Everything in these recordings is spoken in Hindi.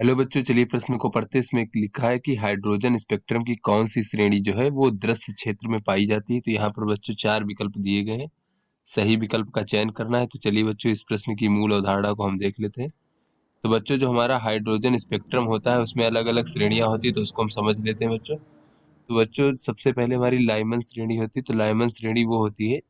हेलो बच्चों, चलिए प्रश्न को पढ़ते हैं। इसमें लिखा है कि हाइड्रोजन स्पेक्ट्रम की कौन सी श्रेणी जो है वो दृश्य क्षेत्र में पाई जाती है। तो यहाँ पर बच्चों 4 विकल्प दिए गए हैं, सही विकल्प का चयन करना है। तो चलिए बच्चों इस प्रश्न की मूल अवधारणा को हम देख लेते हैं। तो बच्चों जो हमारा हाइड्रोजन स्पेक्ट्रम होता है उसमें अलग अलग श्रेणियां होती है, तो उसको हम समझ लेते हैं बच्चों। तो बच्चों सबसे पहले हमारी लाइमन श्रेणी होती है। तो लाइमन श्रेणी वो होती है,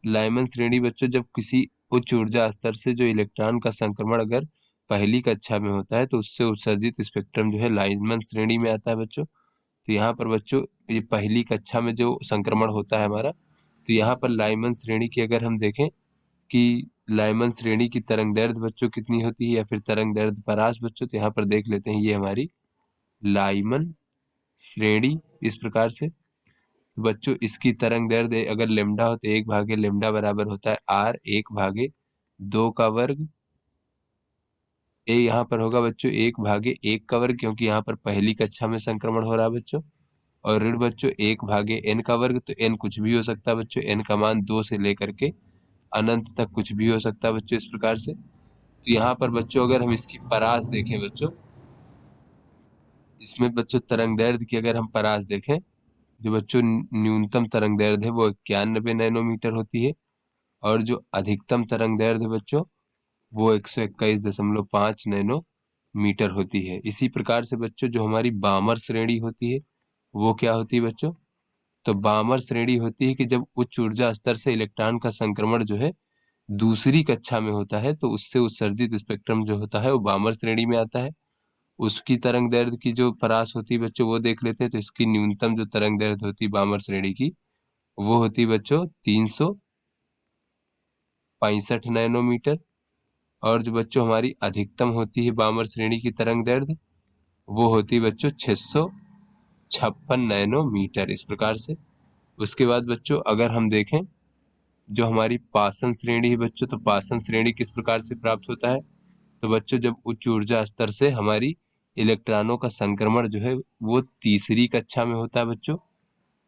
लाइमन श्रेणी बच्चों जब किसी उच्च ऊर्जा स्तर से जो इलेक्ट्रॉन का संक्रमण अगर पहली कक्षा में होता है तो उससे उत्सर्जित स्पेक्ट्रम जो है लाइमन श्रेणी में आता है बच्चों। तो यहाँ पर बच्चों ये पहली कक्षा में जो संक्रमण होता है हमारा, तो यहाँ पर लाइमन श्रेणी की अगर हम देखें कि लाइमन श्रेणी की तरंग दैर्ध्य बच्चों कितनी होती है या फिर तरंग दैर्ध्य परास बच्चों, तो यहाँ पर देख लेते हैं ये हमारी लाइमन श्रेणी इस प्रकार से। तो बच्चों इसकी तरंग दैर्ध्य अगर लेमडा हो तो 1 भागे लेमडा बराबर होता है आर 1/2 का वर्ग। ए यहाँ पर होगा बच्चों 1/1 का वर्ग, क्योंकि यहाँ पर पहली कक्षा में संक्रमण हो रहा है बच्चों। और ऋण बच्चों 1/n का वर्ग, तो n कुछ भी हो सकता है बच्चों, n का मान 2 से लेकर के अनंत तक कुछ भी हो सकता है बच्चों इस प्रकार से। तो यहाँ पर बच्चों अगर हम इसकी परास देखें बच्चों, इसमें बच्चों तरंग दैर्ध्य की अगर हम परास देखें, जो बच्चों न्यूनतम तरंग दैर्ध्य है वो 91 नैनोमीटर होती है, और जो अधिकतम तरंग दैर्ध्य है बच्चों वो 121.5 नैनोमीटर होती है। इसी प्रकार से बच्चों जो हमारी बामर श्रेणी होती है वो क्या होती है बच्चों, तो बामर श्रेणी होती है कि जब उच्च ऊर्जा स्तर से इलेक्ट्रॉन का संक्रमण जो है दूसरी कक्षा में होता है तो उससे उत्सर्जित स्पेक्ट्रम जो होता है वो बामर श्रेणी में आता है। उसकी तरंग दैर्ध्य की जो परास होती है बच्चों वो देख लेते हैं। तो इसकी न्यूनतम जो तरंग दैर्ध्य होती है बामर श्रेणी की वो होती है बच्चों 365 नैनोमीटर। और जो बच्चों हमारी अधिकतम होती है बामर श्रेणी की तरंग दैर्ध्य वो होती है बच्चों 656 नैनोमीटर इस प्रकार से। उसके बाद बच्चों अगर हम देखें जो हमारी पासन श्रेणी है बच्चों, तो पासन श्रेणी किस प्रकार से प्राप्त होता है, तो बच्चों जब उच्च ऊर्जा स्तर से हमारी इलेक्ट्रॉनों का संक्रमण जो है वो तीसरी कक्षा में होता है बच्चों।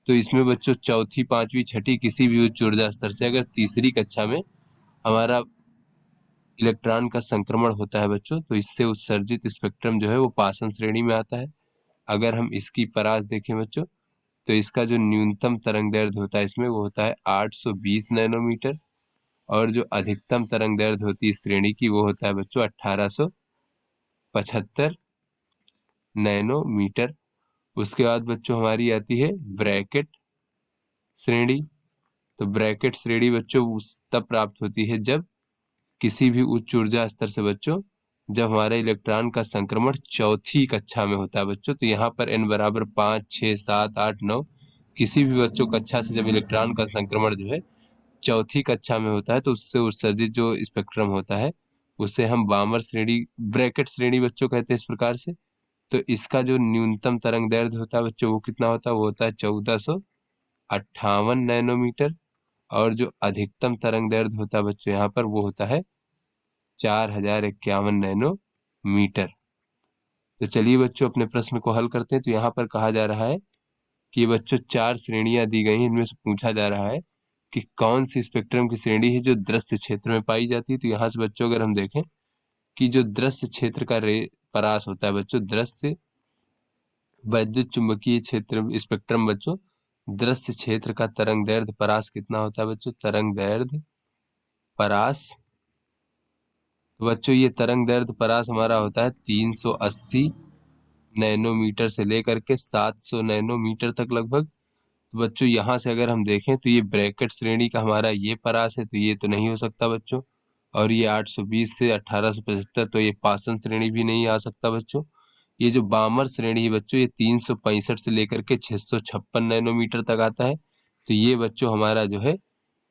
तो इसमें बच्चों चौथी पांचवी छठी किसी भी उच्च ऊर्जा स्तर से अगर तीसरी कक्षा में हमारा इलेक्ट्रॉन का संक्रमण होता है बच्चों, तो इससे उत्सर्जित स्पेक्ट्रम जो है वो पासन श्रेणी में आता है। अगर हम इसकी परास देखें बच्चों, तो इसका जो न्यूनतम तरंग दैर्ध्य होता है इसमें वो होता है 820 नैनोमीटर, और जो अधिकतम तरंग दैर्ध्य होती है इस श्रेणी की वो होता है बच्चों 1875 नैनोमीटर। उसके बाद बच्चों हमारी आती है ब्रैकेट श्रेणी। तो ब्रैकेट श्रेणी बच्चों तब प्राप्त होती है जब किसी भी उच्च ऊर्जा स्तर से बच्चों जब हमारे इलेक्ट्रॉन का संक्रमण चौथी कक्षा में होता है बच्चों। तो यहाँ पर n बराबर 5, 6, 7, 8, 9 किसी भी बच्चों कक्षा से जब इलेक्ट्रॉन का संक्रमण जो है चौथी कक्षा में होता है तो उससे उत्सर्जित जो स्पेक्ट्रम होता है उसे हम बामर श्रेणी ब्रैकेट श्रेणी बच्चों कहते हैं इस प्रकार से। तो इसका जो न्यूनतम तरंग दैर्ध्य होता है बच्चों वो कितना होता है, वो होता है 1458 नैनोमीटर। और जो अधिकतम तरंग दैर्ध्य होता है बच्चों यहाँ पर वो होता है 4051 नैनोमीटर। तो चलिए बच्चों अपने प्रश्न को हल करते हैं। तो यहाँ पर कहा जा रहा है कि बच्चों 4 श्रेणियां दी गई हैं, इनमें से पूछा जा रहा है कि कौन सी स्पेक्ट्रम की श्रेणी है जो दृश्य क्षेत्र में पाई जाती है। तो यहाँ से बच्चों अगर हम देखें कि जो दृश्य क्षेत्र का परास होता है बच्चों, दृश्य वैद्युत चुंबकीय क्षेत्र स्पेक्ट्रम बच्चों, दृश्य क्षेत्र का तरंग दैर्ध्य परास कितना होता है बच्चों, तरंग दैर्ध्य परास। तो बच्चों ये तरंग दैर्ध्य परास हमारा होता है 380 नैनोमीटर से लेकर के 700 नैनोमीटर तक लगभग। तो बच्चों यहाँ से अगर हम देखें तो ये ब्रैकेट श्रेणी का हमारा ये परास है, तो ये तो नहीं हो सकता बच्चों। और ये 820 से 1875, तो ये पासन श्रेणी भी नहीं आ सकता बच्चों। ये जो बामर श्रेणी है बच्चों ये 365 से लेकर के 656 नैनोमीटर तक आता है। तो ये बच्चों हमारा जो है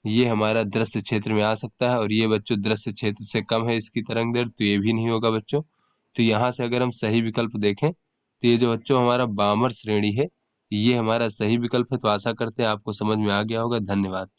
ये हमारा दृश्य क्षेत्र में आ सकता है, और ये बच्चों दृश्य क्षेत्र से कम है इसकी तरंग दैर्ध्य, तो ये भी नहीं होगा बच्चों। तो यहाँ से अगर हम सही विकल्प देखें तो ये जो बच्चों हमारा बामर श्रेणी है ये हमारा सही विकल्प है। तो आशा करते हैं आपको समझ में आ गया होगा। धन्यवाद।